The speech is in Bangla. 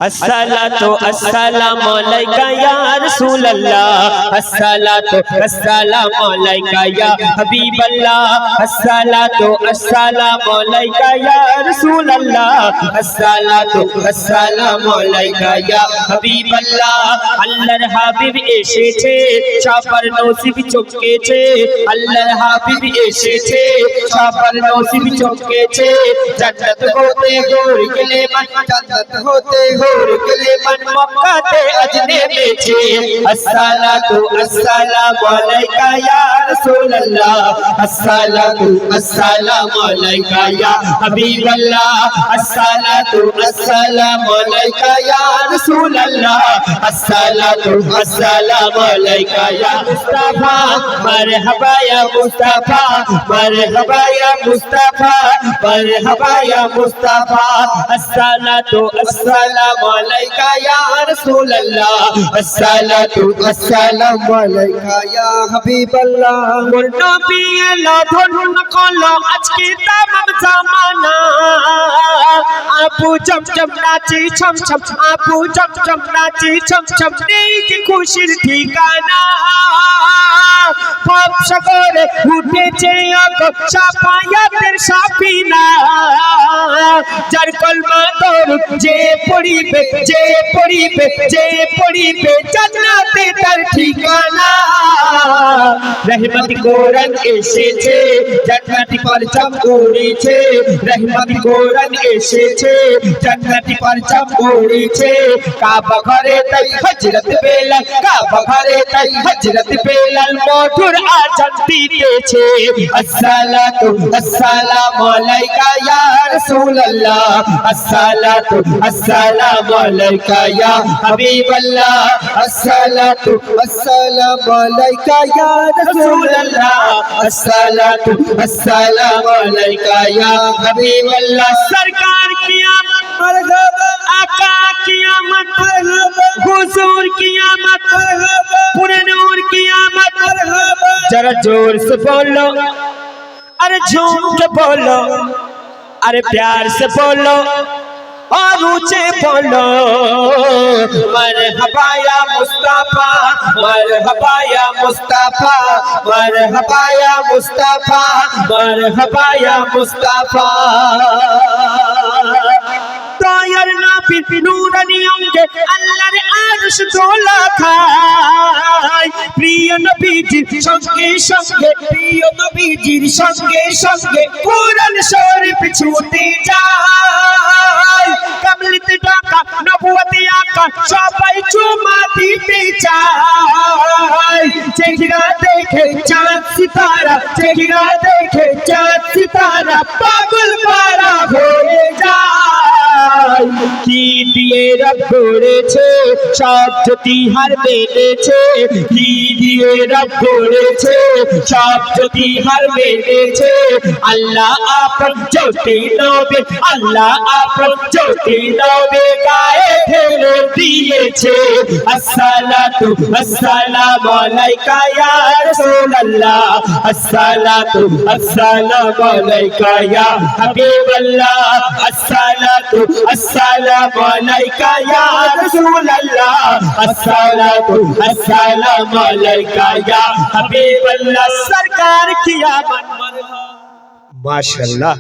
अस्सलातु अस्सलामु अलैका या रसूल अल्लाह, अस्सलातु अस्सलामु अलैका या हबीब अल्लाह, अस्सलातु अस्सलामु अलैका या रसूल अल्लाह, अस्सलातु अस्सलामु अलैका या हबीब अल्लाह। আল্লাহর হাবিব এসেছে, সবার নসিব চমকেছে। আল্লাহর হাবিব এসেছে, সবার নসিব চমকেছে। জান্নাত হতে ঘুরে গেলে মান, জান্নাত হতে ঘুরে গেলে মান মক্কাতে আজ নেমেছে। আসসালাতু আসসালামু আলাইকা ইয়া রাসূলুল্লাহ, আসসালাতু আসসালামু আলাইকা ইয়া হাবিবাল্লাহ, আসসালাতু আসসালামু আলাইকা ইয়া রাসূলুল্লাহ, আসসালাতু আসসালামু আলাইকা ইয়া মুস্তাফা। মারহাবা ইয়া মুস্তাফা, মারহাবা ইয়া মুস্তাফা, মারহাবা ইয়া মুস্তাফা। আসসালাতু আসসালামু আলাইকা ইয়া রাসূলুল্লাহ, আসসালাতু আসসালামু আলাইকা ইয়া হাবিবাল্লাহ। মোর নবী এলো ধন্য করলো আজকে তামাম জামানা। আবু চমচম নাচে ছমছম, আবু চমচম নাচে ছমছম, নেই যে খুশির ঠিকানা। পাপ সাগরে উঠেছে অগ সাফায়াতের সাফিনা। যার কলমা দরুদ যে পড়িবে, যে পড়িবে, যে পড়িবে, জান্নাতে তার ঠিকানা। রহমতি কোরআন এসেছে, জান্নাতি পরচম উড়েছে। রহমতি কোরআন এসেছে, জান্নাতি পরচম উড়েছে। কাবা ঘরে তাই হযরত বেলাল, কাবা ঘরে তাই হযরত বেলাল মধুর আজান দিতেছে। আসসালাতু আসসালামু আলাইকা ইয়া রাসূলুল্লাহ, আসসালাতু আসসালামু আলাইকা ইয়া হাবিবাল্লাহ, আসসালাতু আসসালামু আলাইকা ইয়া রাসূলুল্লাহ, আসসালাতু আসসালামু আলাইকা ইয়া হাবিবাল্লাহ। সরকার কিয়ামত মারহাবা, আকা কিয়ামত মারহাবা, হুজুর কিয়ামত মারহাবা, পুরে নূর কিয়ামত মারহাবা। जरा जोर से बोलो, अरे झूम के बोलो, अरे प्यार से बोलो और ऊंचे बोलो। मरहबा या मुस्तफा, मरहबा या मुस्तफा, मरहबा या मुस्तफा, मरहबा या मुस्तफा। দয়ার নবীর নূরানি অঙ্গে আল্লাহর আরশ দোলা খায়। প্রিয় নবীজির সঙ্গে সঙ্গে, প্রিয় নবীজির সঙ্গে সঙ্গে কুরআন শরীফ ছুটে যায়। কামলিতে ঢাকা নবুয়তে আকা সবাই চুমা দিতে চায়। চেহারা দেখে চাঁদ সিতারা, চেহারা দেখে চাঁদ সিতারা পাগল পারা হয়ে যায়। কি দিয়ে রব করেছে সব জ্যোতি হার মেনেছে, কি দিয়ে রব করেছে সব জ্যোতি হার মেনেছে। আল্লাহ আপন জ্যোতি নবে, আল্লাহ আপন জ্যোতি নবে গায়ে ঢেলে দিয়েছে। আসসালাতু আসসালামু আলাইকা ইয়া রাসূলুল্লাহ, আসসালাতু আসসালামু আলাইকা ইয়া হাবিবাল্লাহ, আসসালাতু আসসালামু আলাইকা ইয়া রাসূলুল্লাহ, আসসালাতু আসসালামু আলাইকা ইয়া হাবিবাল্লাহ। সরকার কিয়ামত মারহাবা। মাশাআল্লাহ।